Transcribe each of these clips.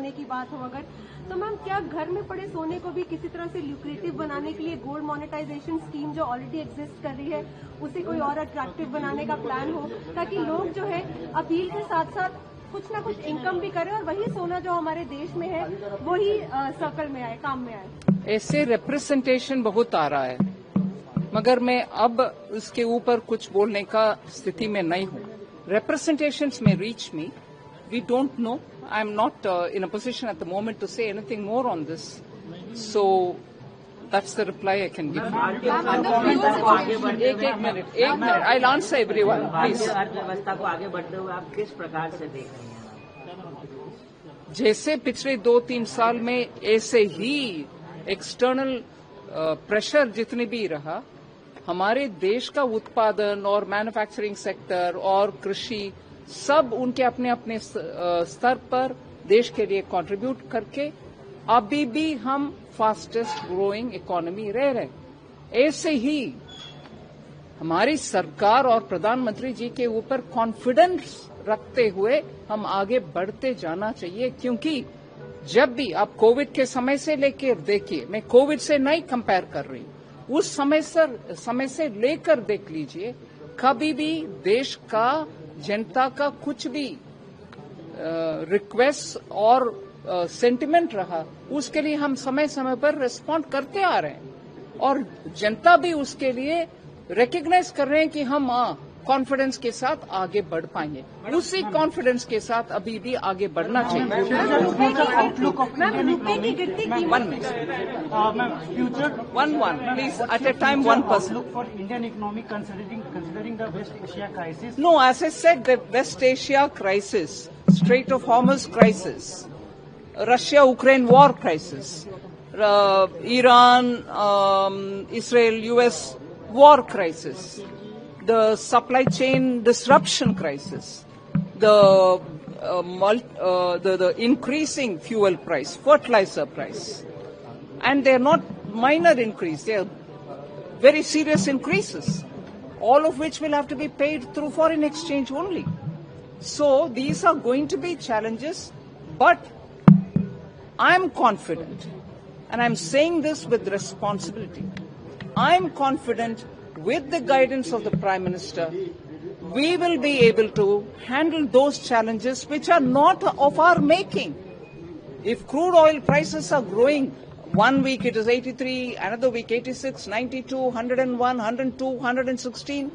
सोने की बात हो अगर, तो मैम क्या घर में पड़े सोने को भी किसी तरह से ल्यूक्रेटिव बनाने के लिए गोल्ड मोनेटाइजेशन स्कीम जो ऑलरेडी एग्जिस्ट कर रही है उसे कोई और अट्रैक्टिव बनाने का प्लान हो, ताकि लोग जो है अपील के साथ साथ कुछ ना कुछ इनकम भी करें और वही सोना जो हमारे देश में है वही सर्कल में आए, काम में आए। ऐसे रिप्रेजेंटेशन बहुत आ रहा है, मगर मैं अब उसके ऊपर कुछ बोलने का स्थिति में नहीं हूँ। Representations may reach me. We don't know. I'm not in a position at the moment to say anything more on this. So that's the reply I can give. एक minute, I'll answer everyone, please. अर्थव्यवस्था को आगे बढ़ते हुए आप किस प्रकार से देख रहे हैं? जैसे पिछले 2-3 साल में ऐसे ही एक्सटर्नल प्रेशर जितने भी रहा, हमारे देश का उत्पादन और मैन्युफैक्चरिंग सेक्टर और कृषि सब उनके अपने अपने स्तर पर देश के लिए कंट्रीब्यूट करके अभी भी हम फास्टेस्ट ग्रोइंग इकोनॉमी रह रहे। ऐसे ही हमारी सरकार और प्रधानमंत्री जी के ऊपर कॉन्फिडेंस रखते हुए हम आगे बढ़ते जाना चाहिए, क्योंकि जब भी आप कोविड के समय से लेकर देखिए, मैं कोविड से नहीं कंपेयर कर रही, उस समय से लेकर देख लीजिए, कभी भी देश का जनता का कुछ भी रिक्वेस्ट और सेंटिमेंट रहा, उसके लिए हम समय समय पर रिस्पॉन्ड करते आ रहे हैं और जनता भी उसके लिए रिकग्नाइज कर रहे हैं कि हम कॉन्फिडेंस के साथ आगे बढ़ पाएंगे। उसी कॉन्फिडेंस के साथ अभी भी आगे बढ़ना चाहिए। One, please, at a time, one person. Look for Indian economy considering the West Asia crisis. No, as I said, the West Asia crisis, Strait of Hormuz crisis, Russia-Ukraine war crisis, Iran, Israel, US war crisis, the supply chain disruption crisis, the increasing fuel price, fertilizer price, and they're not minor increase, they're very serious increases, all of which will have to be paid through foreign exchange only. So these are going to be challenges, but I'm confident, and I'm saying this with responsibility, I'm confident with the guidance of the Prime Minister, we will be able to handle those challenges which are not of our making. If crude oil prices are growing, one week it is 83, another week 86, 92, 101, 102, 116,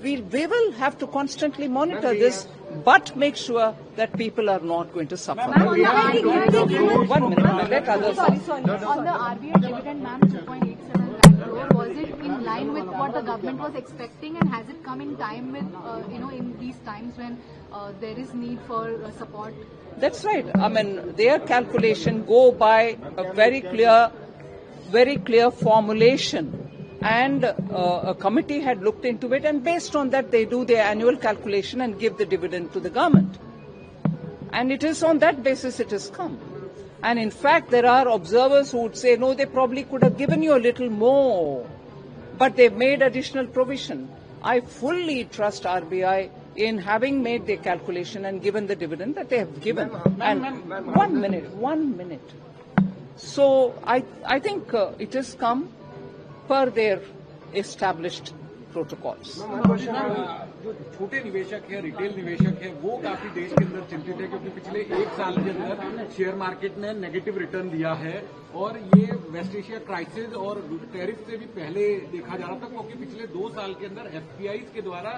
we will have to constantly monitor this, but make sure that people are not going to suffer. 1 minute, let others. Sorry. On the RBI dividend, ma'am, 2.87 lakh crore, was it in line with what the government was expecting, and has it come in time with, in these times when there is need for support? That's right. I mean, their calculation go by a very clear formulation. And a committee had looked into it, and based on that, they do their annual calculation and give the dividend to the government. And it is on that basis it has come. And in fact, there are observers who would say, no, they probably could have given you a little more, but they've made additional provision. I fully trust RBI in having made their calculation and given the dividend that they have given. And 1 minute. So I think it has come per their established protocols. जो छोटे निवेशक है, retail निवेशक है, वो काफी देश के अंदर चिंतित है, क्योंकि पिछले 1 साल के अंदर शेयर मार्केट ने नेगेटिव रिटर्न दिया है और ये वेस्ट एशिया क्राइसिस और टैरिफ से भी पहले देखा जा रहा था, क्योंकि पिछले 2 साल के अंदर एफपीआईज के द्वारा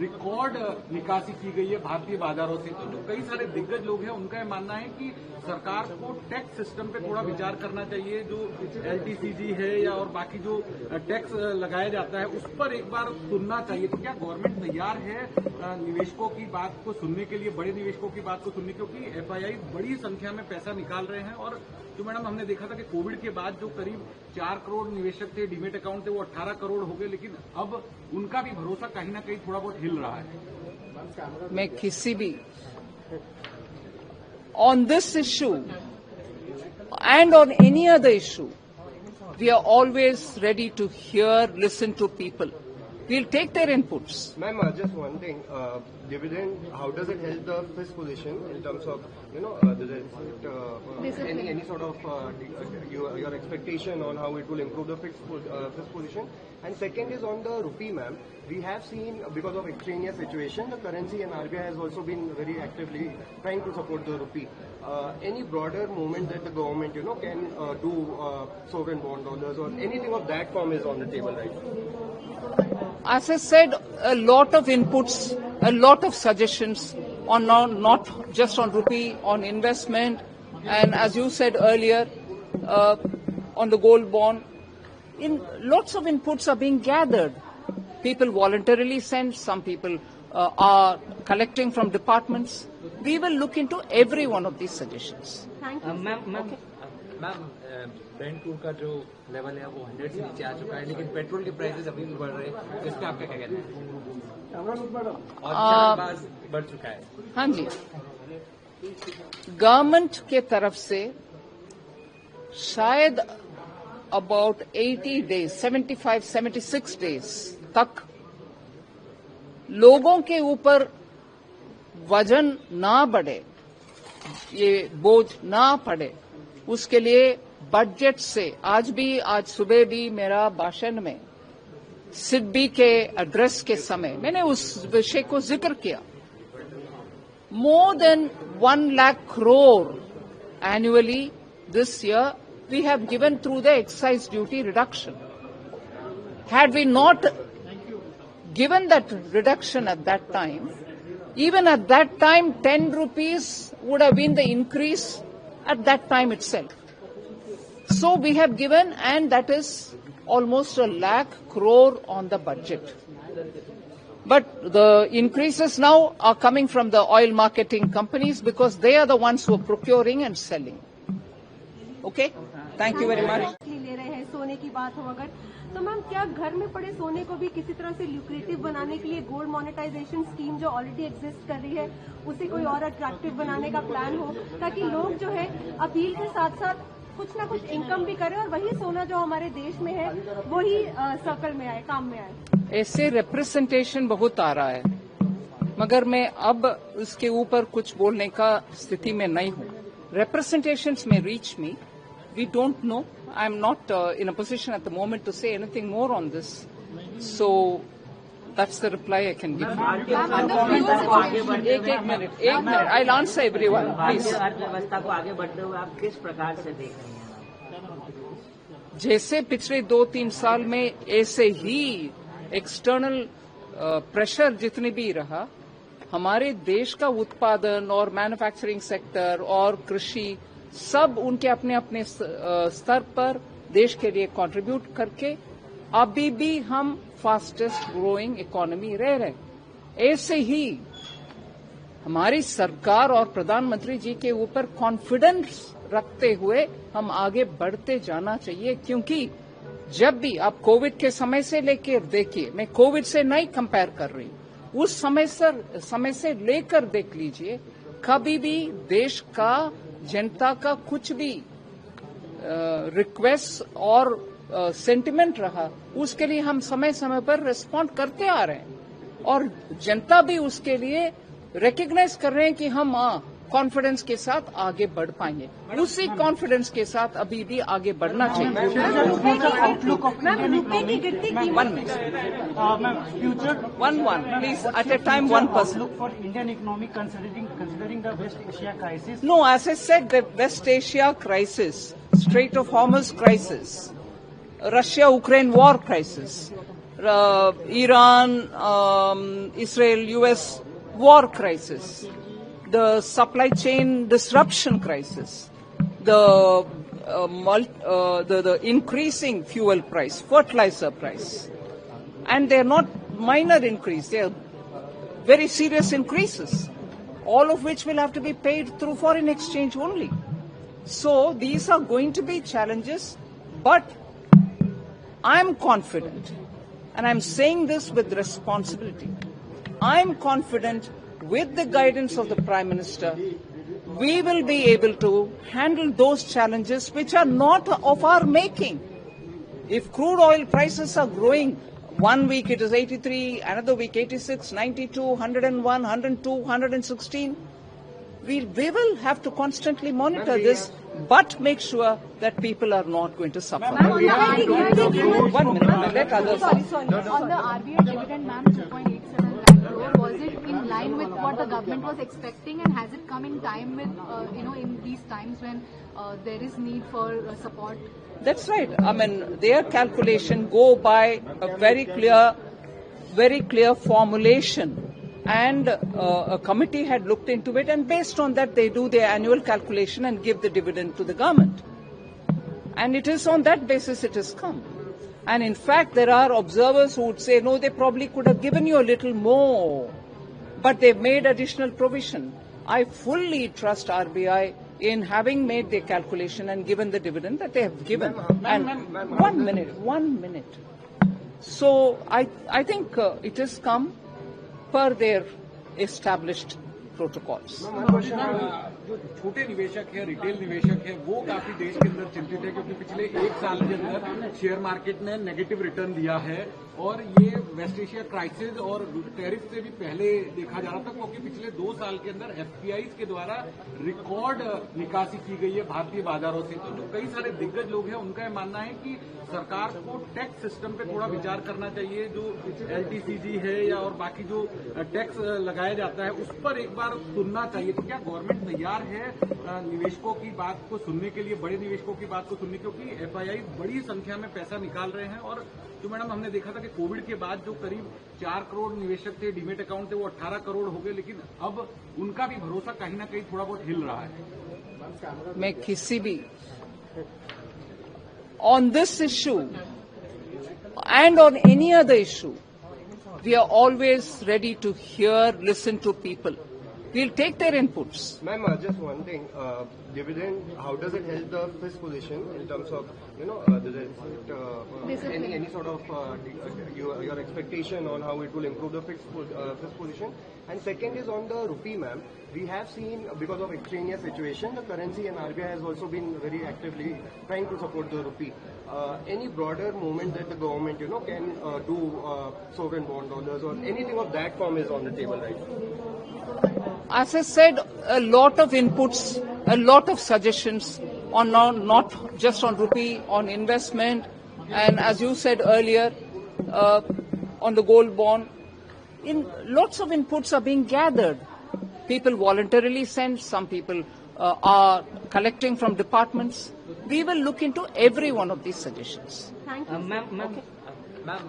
रिकॉर्ड निकासी की गई है भारतीय बाजारों से। तो जो कई सारे दिग्गज लोग हैं, उनका यह मानना है कि सरकार को टैक्स सिस्टम पे थोड़ा विचार करना चाहिए, जो एलटीसीजी है या और बाकी जो टैक्स लगाया जाता है उस पर एक बार सुनना चाहिए। तो क्या गवर्नमेंट तैयार है निवेशकों की बात को सुनने के लिए, बड़े निवेशकों की बात को सुनने, क्योंकि एफआईआई बड़ी संख्या में पैसा निकाल रहे हैं? और जो मैडम हमने देखा था कि कोविड के बाद जो करीब 4 करोड़ निवेशक थे, डीमेट अकाउंट थे, वो 18 करोड़ हो गए, लेकिन अब उनका भी भरोसा कहीं ना कहीं थोड़ा बहुत हिल रहा है। मैं किसी भी on this issue and on any other issue, we are always ready to hear, listen to people. We'll take their inputs. Ma'am, just one thing. Dividend, how does it help the fisc position in terms of, does it, any sort of your expectation on how it will improve the fisc position? And second is on the rupee, ma'am. We have seen, because of extraneous situation, the currency and RBI has also been very actively trying to support the rupee. Any broader movement that the government, can do sovereign bond holders or anything of that form is on the table right now? As I said, a lot of inputs, a lot of suggestions on not just on rupee, on investment, and as you said earlier, on the gold bond. Lots of inputs are being gathered. People voluntarily send, some people are collecting from departments. We will look into every one of these suggestions. Thank you. Ma'am Brent crude का जो level है वो 100 से नीचे आ चुका है, लेकिन petrol के प्राइसेस अभी भी बढ़ रहे हैं, तो इस पे आपका क्या कहना है? और चालबाज बढ़ चुका है। हाँ जी, गवर्नमेंट के तरफ से शायद अबाउट 80 डेज 76 डेज तक लोगों के ऊपर वजन ना बढ़े, ये बोझ ना पड़े, उसके लिए बजट से आज सुबह भी मेरा भाषण में सिडबी के एड्रेस के समय मैंने उस विषय को जिक्र किया। More than 1 lakh crore annually this year we have given through the excise duty reduction. Had we not given that reduction at that time, even at that time 10 rupees would have been the increase at that time itself. So we have given, and that is almost 1 lakh crore on the budget. But the increases now are coming from the oil marketing companies because they are the ones who are procuring and selling. Okay? Thank you very much. ले रहे हैं सोने की बात हो अगर तो ma'am क्या घर में पड़े सोने को भी किसी तरह से ल्यूक्रेटिव बनाने के लिए गोल्ड मोनेटाइजेशन स्कीम जो ऑलरेडी एग्जिस्ट कर रही है उसे कोई और अट्रैक्टिव बनाने का प्लान हो ताकि लोग जो है अपील के साथ साथ कुछ ना कुछ इनकम भी करें और वही सोना जो हमारे देश में है वही सर्कल में आए, काम में आए। ऐसे रिप्रेजेंटेशन बहुत आ रहा है, मगर मैं अब उसके ऊपर कुछ बोलने का स्थिति में नहीं हूँ। Representations may reach me. We don't know. I'm not in a position at the moment to say anything more on this. So that's the reply I can give. एक minute, I'll answer everyone, please. अर्थव्यवस्था को आगे बढ़ते हुए आप किस प्रकार से देख रही हैं? जैसे पिछले 2-3 साल में ऐसे ही एक्सटर्नल प्रेशर जितने भी रहा, हमारे देश का उत्पादन और मैन्युफैक्चरिंग सेक्टर और कृषि सब उनके अपने अपने स्तर पर देश के लिए कंट्रीब्यूट करके अभी भी हम फास्टेस्ट ग्रोइंग इकोनॉमी रह रहे। ऐसे ही हमारी सरकार और प्रधानमंत्री जी के ऊपर कॉन्फिडेंस रखते हुए हम आगे बढ़ते जाना चाहिए, क्योंकि जब भी आप कोविड के समय से लेकर देखिए, मैं कोविड से नहीं कंपेयर कर रही, उस समय से लेकर देख लीजिए, कभी भी देश का जनता का कुछ भी रिक्वेस्ट और सेंटिमेंट रहा, उसके लिए हम समय समय पर रिस्पॉन्ड करते आ रहे हैं और जनता भी उसके लिए रिकग्नाइज कर रहे हैं कि हम कॉन्फिडेंस के साथ आगे बढ़ पाएंगे। उसी कॉन्फिडेंस के साथ अभी भी आगे बढ़ना चाहिए। One, please, at a time, one person. Look for Indian economy considering the West Asia crisis. No, as I said, the West Asia crisis, Strait of Hormuz crisis, Russia-Ukraine war crisis, Iran, Israel, US war crisis, the supply chain disruption crisis, the increasing fuel price, fertilizer price, and they are not minor increase, they are very serious increases, all of which will have to be paid through foreign exchange only. So these are going to be challenges, but I'm confident, and I'm saying this with responsibility, I'm confident with the guidance of the Prime Minister, we will be able to handle those challenges which are not of our making. If crude oil prices are growing 1 week it is 83, another week 86, 92, 101, 102, 116. We will have to constantly monitor this, but make sure that people are not going to suffer. One minute, let others. Sorry. On the RBI dividend, ma'am, 2.87 lakh crore, was it in line with what the government was expecting, and has it come in time with, in these times when there is need for support? That's right. I mean, their calculation go by a very clear formulation. And a committee had looked into it, and based on that, they do their annual calculation and give the dividend to the government. And it is on that basis it has come. And in fact, there are observers who would say, no, they probably could have given you a little more, but they've made additional provision. I fully trust RBI in having made their calculation and given the dividend that they have given. And one minute. So I think it has come per their established protocols. जो छोटे निवेशक है, retail निवेशक है, वो काफी देश के अंदर चिंतित है क्योंकि पिछले एक साल के अंदर शेयर मार्केट ने नेगेटिव रिटर्न दिया है और ये वेस्ट एशिया क्राइसिस और टैरिफ से भी पहले देखा जा रहा था क्योंकि पिछले 2 साल के अंदर एफपीआई के द्वारा रिकॉर्ड निकासी की गई है भारतीय बाजारों से। तो जो कई सारे दिग्गज लोग हैं उनका मानना है कि सरकार को टैक्स सिस्टम पे थोड़ा विचार करना चाहिए, जो एलटीसीजी है या और बाकी जो टैक्स लगाया जाता है उस पर एक बार सुनना चाहिए। तो क्या गवर्नमेंट तैयार है निवेशकों की बात को सुनने के लिए, बड़े निवेशकों की बात को सुनने, क्योंकि एफआईआई बड़ी संख्या में पैसा निकाल रहे हैं और जो मैडम हमने देखा था कि कोविड के बाद जो करीब 4 करोड़ निवेशक थे, डीमेट अकाउंट थे, वो 18 करोड़ हो गए, लेकिन अब उनका भी भरोसा कहीं ना कहीं थोड़ा बहुत हिल रहा है। मैं किसी भी on this issue and on any other issue, we are always ready to hear, listen to people. We'll take their inputs. Ma'am, just one thing. Dividend, how does it help the fisc position in terms of, any sort of your expectation on how it will improve the fisc position? And second is on the rupee, ma'am. We have seen, because of extraneous situation, the currency and RBI has also been very actively trying to support the rupee. Any broader movement that the government, can do sovereign bond dollars or anything of that form is on the table right now? As I said, a lot of inputs, a lot of suggestions on not just on rupee, on investment, and as you said earlier, on the gold bond. Lots of inputs are being gathered. People voluntarily send, some people are collecting from departments. We will look into every one of these suggestions. Thank you. Ma'am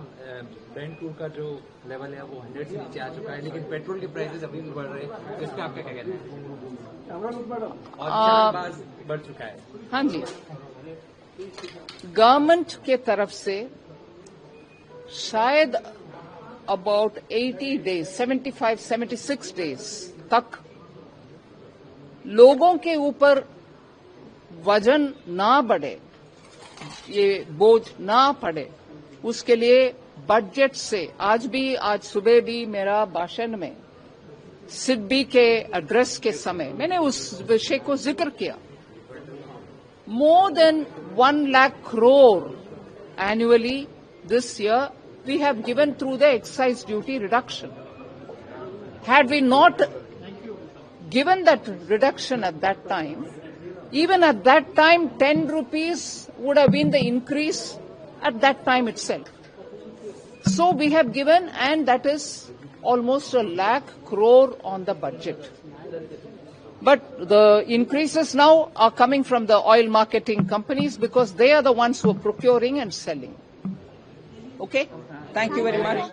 Brent crude का जो level है वो 100 से नीचे आ चुका है, लेकिन petrol के प्राइसेस अभी भी बढ़ रहे हैं, इस पे आपका क्या कहना है? और 4 बार बढ़ चुका है। हाँ जी, गवर्नमेंट के तरफ से शायद अबाउट 80 डेज, 76 डेज तक लोगों के ऊपर वजन ना बढ़े, ये बोझ ना पड़े, उसके लिए बजट से आज सुबह भी मेरा भाषण में सिडबी के एड्रेस के समय मैंने उस विषय को जिक्र किया। More than 1 lakh crore annually this year we have given through the excise duty reduction. Had we not given that reduction at that time, even at that time 10 rupees would have been the increase at that time itself. So we have given, and that is almost 1 lakh crore on the budget. But the increases now are coming from the oil marketing companies because they are the ones who are procuring and selling. Okay? Thank you very much.